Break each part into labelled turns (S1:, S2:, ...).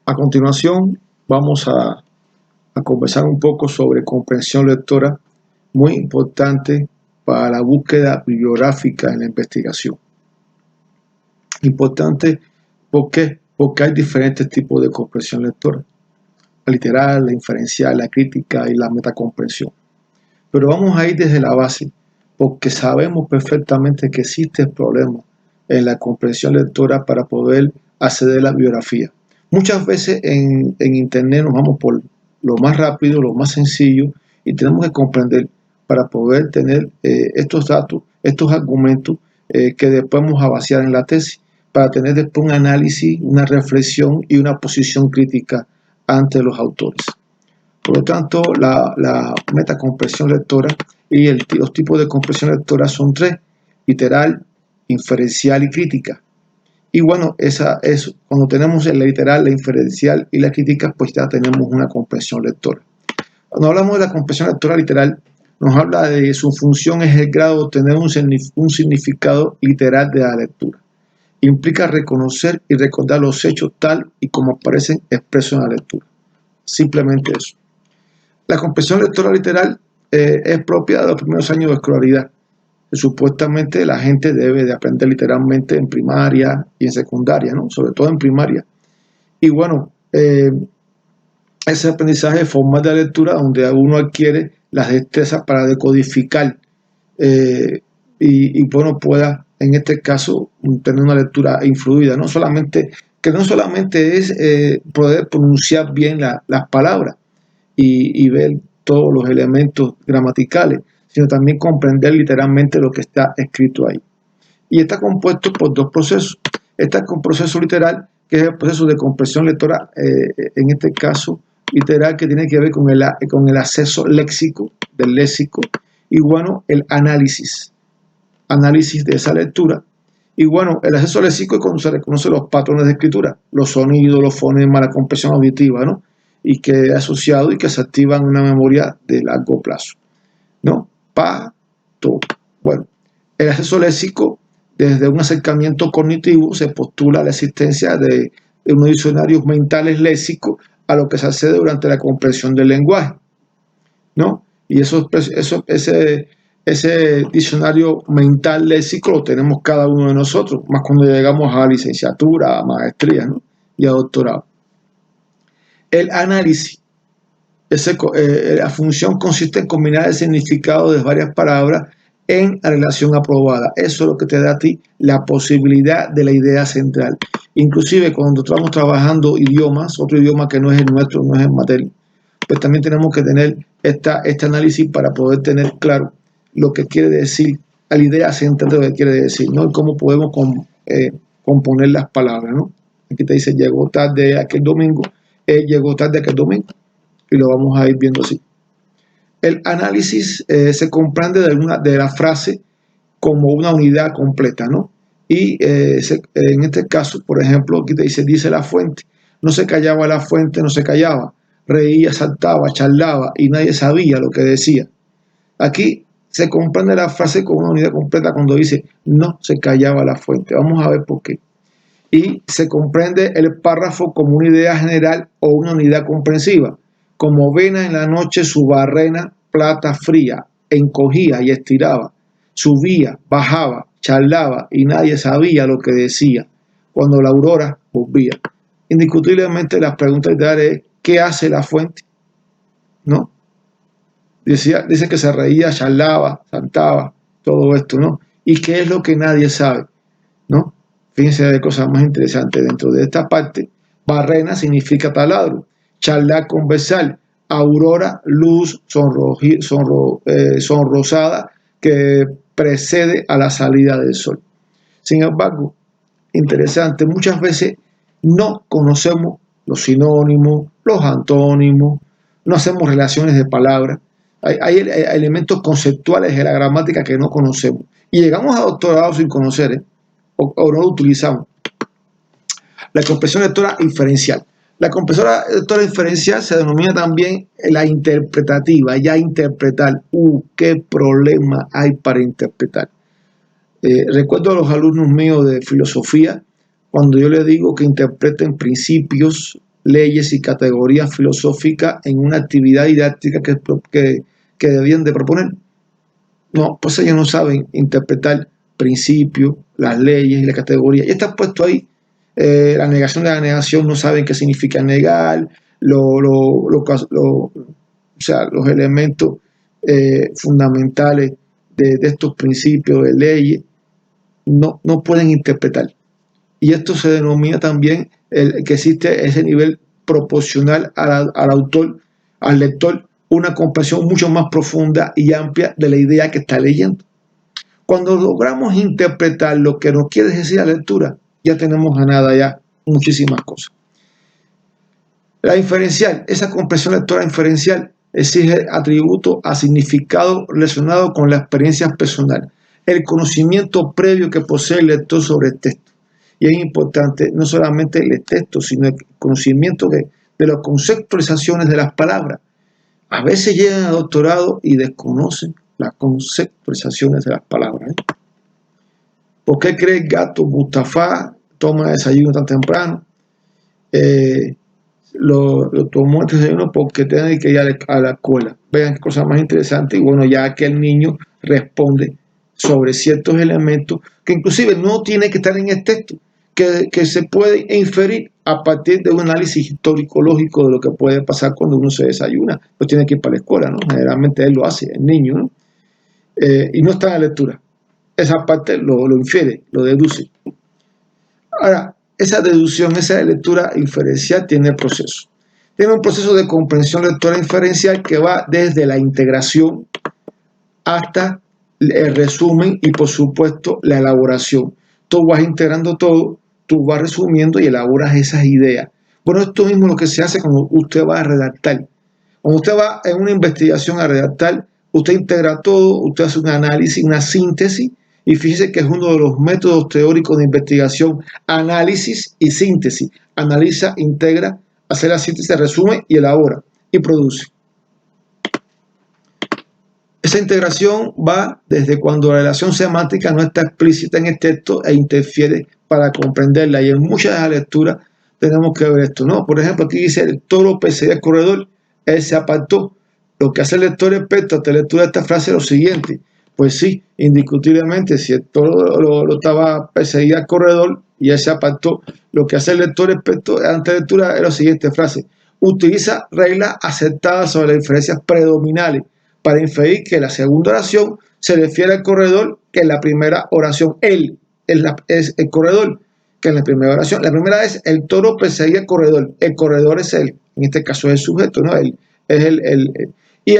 S1: A continuación vamos a conversar un poco sobre comprensión lectora, muy importante para la búsqueda bibliográfica en la investigación. Importante, ¿por qué? Porque hay diferentes tipos de comprensión lectora: la literal, la inferencial, la crítica y la metacomprensión. Pero vamos a ir desde la base, porque sabemos perfectamente que existe el problema en la comprensión lectora para poder acceder a la bibliografía. Muchas veces en internet nos vamos por lo más rápido, lo más sencillo, y tenemos que comprender para poder tener estos datos, estos argumentos que después vamos a vaciar en la tesis, para tener después un análisis, una reflexión y una posición crítica ante los autores. Por lo tanto, la metacomprensión lectora y los tipos de comprensión lectora son tres: literal, inferencial y crítica. Y bueno, esa es cuando tenemos la literal, la inferencial y la crítica, pues ya tenemos una comprensión lectora. Cuando hablamos de la comprensión lectora literal, nos habla de su función es el grado de obtener un significado literal de la lectura. Implica reconocer y recordar los hechos tal y como aparecen expresos en la lectura. Simplemente eso. La comprensión lectora literal es propia de los primeros años de escolaridad. Supuestamente la gente debe de aprender literalmente en primaria y en secundaria, ¿no? Sobre todo en primaria. Y bueno, ese aprendizaje formal de la lectura donde uno adquiere las destrezas para decodificar y bueno, pueda en este caso tener una lectura influida, no solamente es poder pronunciar bien las palabras y ver todos los elementos gramaticales, sino también comprender literalmente lo que está escrito ahí. Y está compuesto por dos procesos. Está con proceso literal, que es el proceso de comprensión lectora, en este caso literal, que tiene que ver con el acceso léxico, del léxico, y bueno, el análisis de esa lectura. Y bueno, el acceso léxico es cuando se reconocen los patrones de escritura, los sonidos, los fonemas, la comprensión auditiva, ¿no? Y que es asociado y que se activa en una memoria de largo plazo, ¿no? Bueno, el acceso léxico, desde un acercamiento cognitivo, se postula la existencia de unos diccionarios mentales léxicos a lo que se accede durante la comprensión del lenguaje, ¿no? Y ese diccionario mental léxico lo tenemos cada uno de nosotros, más cuando llegamos a licenciatura, a maestría, ¿no? Y a doctorado. El análisis, la función consiste en combinar el significado de varias palabras en la relación aprobada. Eso es lo que te da a ti la posibilidad de la idea central. Inclusive cuando estamos trabajando idiomas, otro idioma que no es el nuestro, no es el materno, pues también tenemos que tener este análisis para poder tener claro lo que quiere decir, la idea central de lo que quiere decir, ¿no? Y cómo podemos componer las palabras, ¿no? Aquí te dice, llegó tarde aquel domingo, llegó tarde aquel domingo, y lo vamos a ir viendo así. El análisis se comprende de la frase como una unidad completa, ¿no? Y en este caso, por ejemplo, aquí te dice la fuente. No se callaba la fuente, no se callaba. Reía, saltaba, charlaba y nadie sabía lo que decía. Aquí se comprende la frase como una unidad completa cuando dice no se callaba la fuente. Vamos a ver por qué. Y se comprende el párrafo como una idea general o una unidad comprensiva. Como vena en la noche su barrena plata fría, encogía y estiraba, subía, bajaba, charlaba y nadie sabía lo que decía, cuando la aurora volvía. Indiscutiblemente las preguntas literarias es ¿qué hace la fuente? ¿No? Dice que se reía, charlaba, saltaba, todo esto, ¿no? ¿Y qué es lo que nadie sabe? ¿No? Fíjense, hay cosas más interesantes dentro de esta parte. Barrena significa taladro, charlar, conversar, aurora, luz sonrosada que precede a la salida del sol. Sin embargo, interesante, muchas veces no conocemos los sinónimos, los antónimos, no hacemos relaciones de palabras. Hay elementos conceptuales de la gramática que no conocemos. Y llegamos a doctorado sin conocer, o no lo utilizamos. La comprensión lectora inferencial. La comprensión lectora inferencial se denomina también la interpretativa, ya interpretar. ¿Qué problema hay para interpretar? Recuerdo a los alumnos míos de filosofía, cuando yo les digo que interpreten principios leyes y categorías filosóficas en una actividad didáctica que debían de proponer. No, pues ellos no saben interpretar principios, las leyes y las categorías. Y está puesto ahí. La negación de la negación, no saben qué significa negar, o sea, los elementos fundamentales de estos principios de leyes, no pueden interpretar. Y esto se denomina también que existe ese nivel proporcional al autor, al lector, una comprensión mucho más profunda y amplia de la idea que está leyendo. Cuando logramos interpretar lo que nos quiere decir la lectura, ya tenemos ganada ya muchísimas cosas. La inferencial, esa comprensión lectora inferencial exige atributos a significado relacionado con la experiencia personal, el conocimiento previo que posee el lector sobre el texto. Y es importante no solamente el texto, sino el conocimiento de las conceptualizaciones de las palabras. A veces llegan a doctorado y desconocen las conceptualizaciones de las palabras. ¿Por qué cree el gato Mustafa toma desayuno tan temprano? Lo tomó el desayuno porque tiene que ir a la escuela. Vean qué cosa más interesante. Y bueno, ya que el niño responde sobre ciertos elementos que inclusive no tiene que estar en el texto, que se puede inferir a partir de un análisis histórico-lógico de lo que puede pasar cuando uno se desayuna. No tiene que ir para la escuela, ¿no? Generalmente él lo hace, el niño, ¿no? Y no está en la lectura. Esa parte lo infiere, lo deduce. Ahora, esa deducción, esa lectura inferencial tiene proceso. Tiene un proceso de comprensión lectora inferencial que va desde la integración hasta el resumen y, por supuesto, la elaboración. Tú vas integrando todo, tú vas resumiendo y elaboras esas ideas. Bueno, esto mismo es lo que se hace cuando usted va a redactar. Cuando usted va en una investigación a redactar, usted integra todo, usted hace un análisis, una síntesis, y fíjese que es uno de los métodos teóricos de investigación, análisis y síntesis. Analiza, integra, hace la síntesis, resume y elabora y produce. Esa integración va desde cuando la relación semántica no está explícita en el texto e interfiere para comprenderla. Y en muchas de las lecturas tenemos que ver esto, ¿no? Por ejemplo, aquí dice: el toro perseguía al corredor, él se apartó. Lo que hace el lector respecto a esta lectura de esta frase es lo siguiente. Pues sí, indiscutiblemente, si el toro lo estaba perseguiendo al corredor y él se apartó, lo que hace el lector respecto a esta lectura es la siguiente frase: utiliza reglas aceptadas sobre las diferencias predominales para inferir que la segunda oración se refiere al corredor, que en la primera oración él es el corredor, que en la primera oración. La primera es: el toro perseguía al corredor. El corredor es él, en este caso es el sujeto, ¿no? Él es y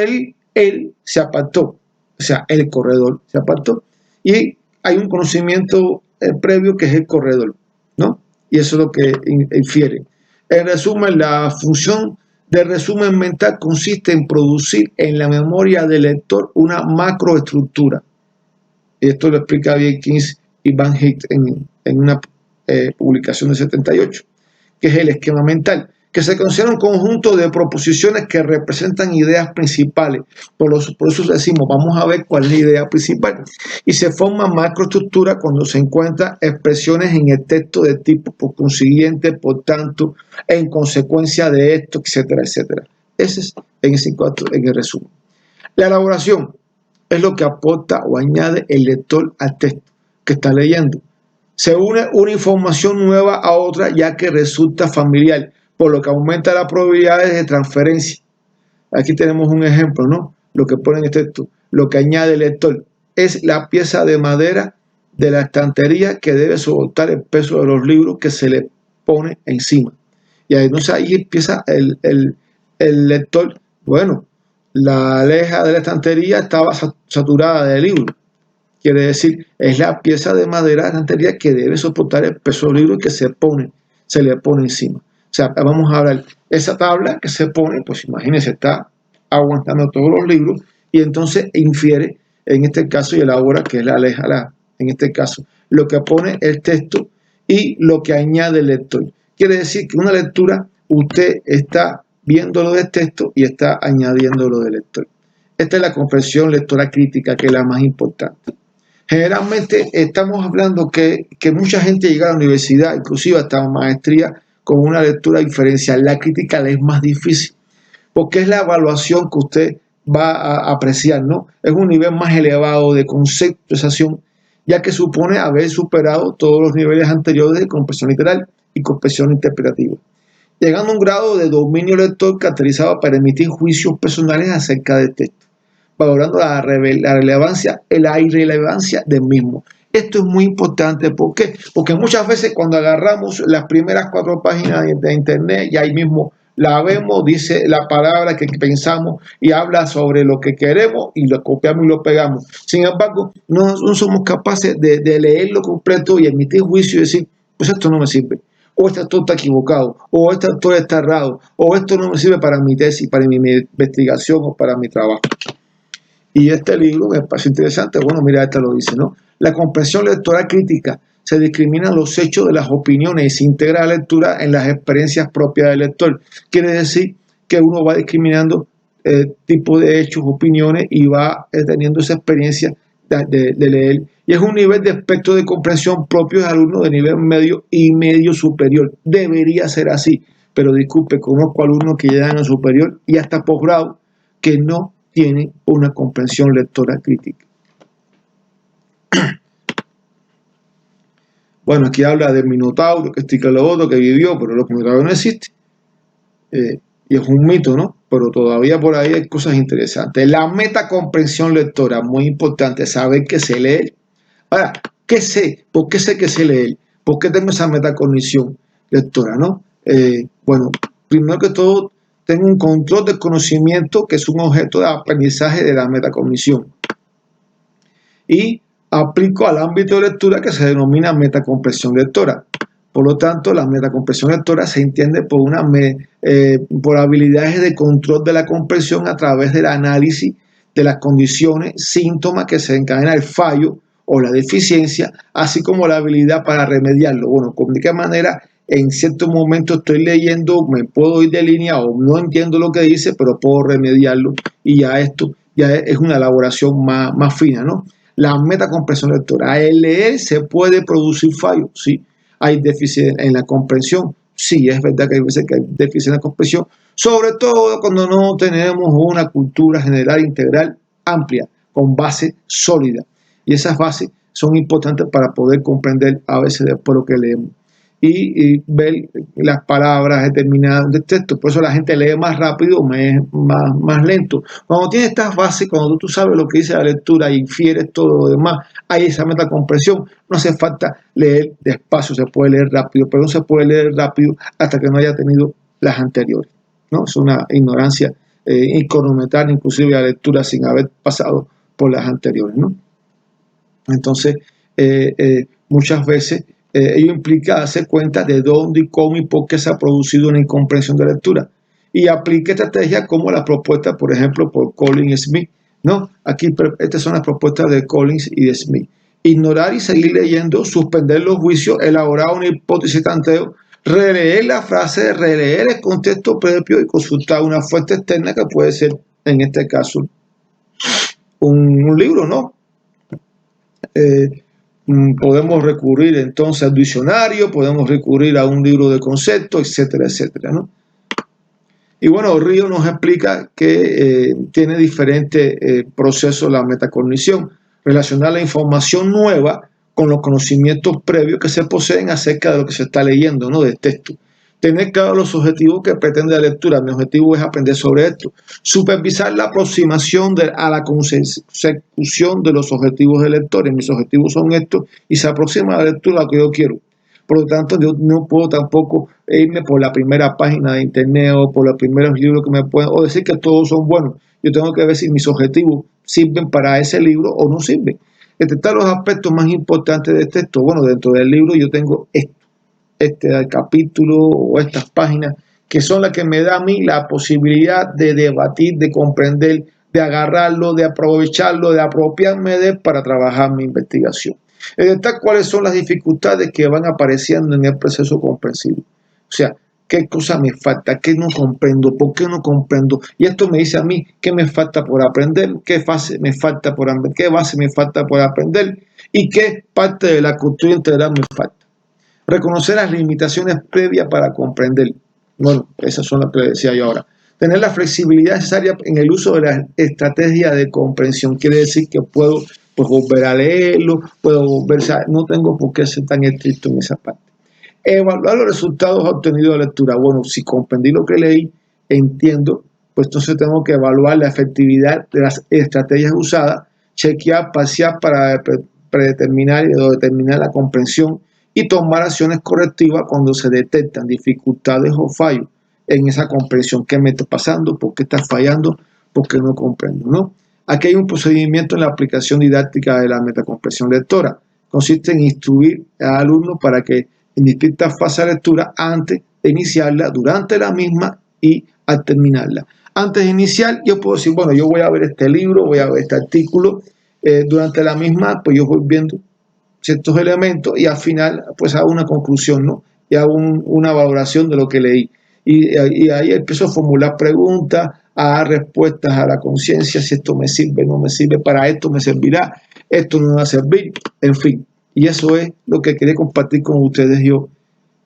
S1: él se apartó, o sea, el corredor se apartó. Y hay un conocimiento previo que es el corredor, ¿no? Y eso es lo que infiere. En resumen, la función de resumen mental consiste en producir en la memoria del lector una macroestructura. Y esto lo explica bien Keynes y Van Hecht en una publicación de 78, que es el esquema mental, que se considera un conjunto de proposiciones que representan ideas principales. Por eso decimos, vamos a ver cuál es la idea principal. Y se forma macroestructura cuando se encuentran expresiones en el texto de tipo por consiguiente, por tanto, en consecuencia de esto, etcétera, etcétera. Ese es en el resumen. La elaboración es lo que aporta o añade el lector al texto que está leyendo. Se une una información nueva a otra ya que resulta familiar, por lo que aumenta las probabilidades de transferencia. Aquí tenemos un ejemplo, ¿no? Lo que pone en el texto, lo que añade el lector es la pieza de madera de la estantería que debe soportar el peso de los libros que se le pone encima. Y entonces ahí empieza el lector, bueno, la leja de la estantería estaba saturada de libros. Quiere decir, es la pieza de madera de la estantería que debe soportar el peso del libro que se le pone encima. O sea, vamos a hablar, esa tabla que se pone, pues imagínense, está aguantando todos los libros y entonces infiere, en este caso, y elabora, que es la leja, en este caso, lo que pone el texto y lo que añade el lector. Quiere decir que una lectura, usted está viendo lo del texto y está añadiendo lo del lector. Esta es la comprensión lectora crítica, que es la más importante. Generalmente estamos hablando que mucha gente llega a la universidad, inclusive hasta maestría, con una lectura diferencial. La crítica le es más difícil, porque es la evaluación que usted va a apreciar, ¿no? Es un nivel más elevado de conceptualización, ya que supone haber superado todos los niveles anteriores de comprensión literal y comprensión interpretativa, llegando a un grado de dominio lector caracterizado para emitir juicios personales acerca del texto, valorando la relevancia y la irrelevancia del mismo. Esto es muy importante. ¿Por qué? Porque muchas veces cuando agarramos las primeras 4 páginas de internet y ahí mismo la vemos, dice la palabra que pensamos y habla sobre lo que queremos y lo copiamos y lo pegamos. Sin embargo, no somos capaces de leerlo completo y emitir juicio y decir, pues esto no me sirve, o este autor está equivocado, o este autor está errado, o esto no me sirve para mi tesis, para mi investigación o para mi trabajo. Y este libro me parece interesante. Bueno, mira, esta lo dice, ¿no? La comprensión lectora crítica. Se discriminan los hechos de las opiniones y se integra la lectura en las experiencias propias del lector. Quiere decir que uno va discriminando tipo de hechos, opiniones y va teniendo esa experiencia de leer. Y es un nivel de espectro de comprensión propio de alumnos de nivel medio y medio superior. Debería ser así, pero disculpe, conozco alumnos que llegan a superior y hasta posgrado que no tienen una comprensión lectora crítica. Bueno, aquí habla del Minotauro, que este que lo otro, que vivió, pero los Minotauros no existen. Y es un mito, ¿no? Pero todavía por ahí hay cosas interesantes. La metacomprensión lectora, muy importante, saber que sé leer. Ahora, ¿qué sé? ¿Por qué sé que sé leer? ¿Por qué tengo esa metacognición lectora, no? Bueno, primero que todo, tengo un control del conocimiento que es un objeto de aprendizaje de la metacognición. Y aplico al ámbito de lectura que se denomina metacomprensión lectora. Por lo tanto, la metacomprensión lectora se entiende por habilidades de control de la comprensión a través del análisis de las condiciones, síntomas que se encadena el fallo o la deficiencia, así como la habilidad para remediarlo. Bueno, ¿de qué manera en cierto momento estoy leyendo, me puedo ir de línea o no entiendo lo que dice, pero puedo remediarlo? Y ya esto ya es una elaboración más fina, ¿no? La metacomprensión lectora. Al leer se puede producir fallos, ¿sí? Hay déficit en la comprensión. Sí, es verdad que hay veces que hay déficit en la comprensión, sobre todo cuando no tenemos una cultura general integral amplia, con base sólida. Y esas bases son importantes para poder comprender a veces después lo que leemos. Y ver las palabras determinadas del texto. Por eso la gente lee más rápido, más lento. Cuando tienes estas bases, cuando tú sabes lo que dice la lectura y infieres todo lo demás, hay esa metacompresión. No hace falta leer despacio, se puede leer rápido, pero no se puede leer rápido hasta que no haya tenido las anteriores, ¿no? Es una ignorancia y cronometrar inclusive la lectura sin haber pasado por las anteriores, ¿no? Entonces, muchas veces ello implica darse cuenta de dónde y cómo y por qué se ha producido una incomprensión de lectura. Y aplique estrategias como las propuestas, por ejemplo, por Collins Smith, ¿no? Aquí, estas son las propuestas de Collins y de Smith. Ignorar y seguir leyendo, suspender los juicios, elaborar una hipótesis tanteo, releer la frase, releer el contexto previo y consultar una fuente externa que puede ser, en este caso, un libro, ¿no? Podemos recurrir entonces al diccionario, podemos recurrir a un libro de conceptos, etcétera, etcétera, ¿no? Y bueno, Río nos explica que tiene diferentes procesos la metacognición, relacionar la información nueva con los conocimientos previos que se poseen acerca de lo que se está leyendo, ¿no? Del texto. Tener claro los objetivos que pretende la lectura. Mi objetivo es aprender sobre esto. Supervisar la aproximación a la consecución de los objetivos del lector. Mis objetivos son estos y se aproxima a la lectura a lo que yo quiero. Por lo tanto, yo no puedo tampoco irme por la primera página de internet o por los primeros libros que me pueden, o decir que todos son buenos. Yo tengo que ver si mis objetivos sirven para ese libro o no sirven. Detectar los aspectos más importantes del texto. Bueno, dentro del libro yo tengo este capítulo o estas páginas que son las que me da a mí la posibilidad de debatir, de comprender, de agarrarlo, de aprovecharlo, de apropiarme de él para trabajar mi investigación. Detectar cuáles son las dificultades que van apareciendo en el proceso comprensivo. O sea, qué cosa me falta, qué no comprendo, por qué no comprendo. Y esto me dice a mí qué me falta por aprender, qué base me falta por aprender, qué base me falta por aprender y qué parte de la cultura integral me falta. Reconocer las limitaciones previas para comprender. Bueno, esas son las que decía yo ahora. Tener la flexibilidad necesaria en el uso de la estrategia de comprensión. Quiere decir que puedo pues, volver a leerlo, puedo volver, o sea, no tengo por qué ser tan estricto en esa parte. Evaluar los resultados obtenidos de lectura. Bueno, si comprendí lo que leí, entiendo, pues entonces tengo que evaluar la efectividad de las estrategias usadas, chequear, pasear para predeterminar o determinar la comprensión y tomar acciones correctivas cuando se detectan dificultades o fallos en esa comprensión. ¿Qué me está pasando? ¿Por qué está fallando? ¿Por qué no comprendo? ¿No? Aquí hay un procedimiento en la aplicación didáctica de la metacomprensión lectora. Consiste en instruir al alumno para que en distintas fases de lectura antes de iniciarla, durante la misma y al terminarla. Antes de iniciar, yo puedo decir, bueno, yo voy a ver este libro, voy a ver este artículo. Durante la misma, pues yo voy viendo ciertos elementos y al final, pues hago una conclusión, ¿no? Y hago una valoración de lo que leí. Y ahí empiezo a formular preguntas, a dar respuestas a la conciencia, si esto me sirve, no me sirve, para esto me servirá, esto no me va a servir, en fin. Y eso es lo que quería compartir con ustedes yo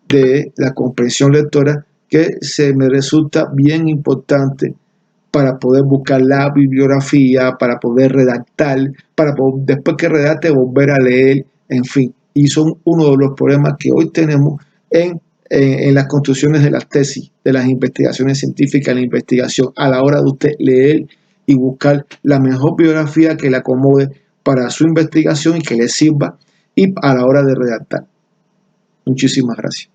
S1: de la comprensión lectora, que se me resulta bien importante para poder buscar la bibliografía, para poder redactar, para poder, después que redacte volver a leer, en fin. Y son uno de los problemas que hoy tenemos en las construcciones de las tesis, de las investigaciones científicas, la investigación, a la hora de usted leer y buscar la mejor bibliografía que le acomode para su investigación y que le sirva y a la hora de redactar. Muchísimas gracias.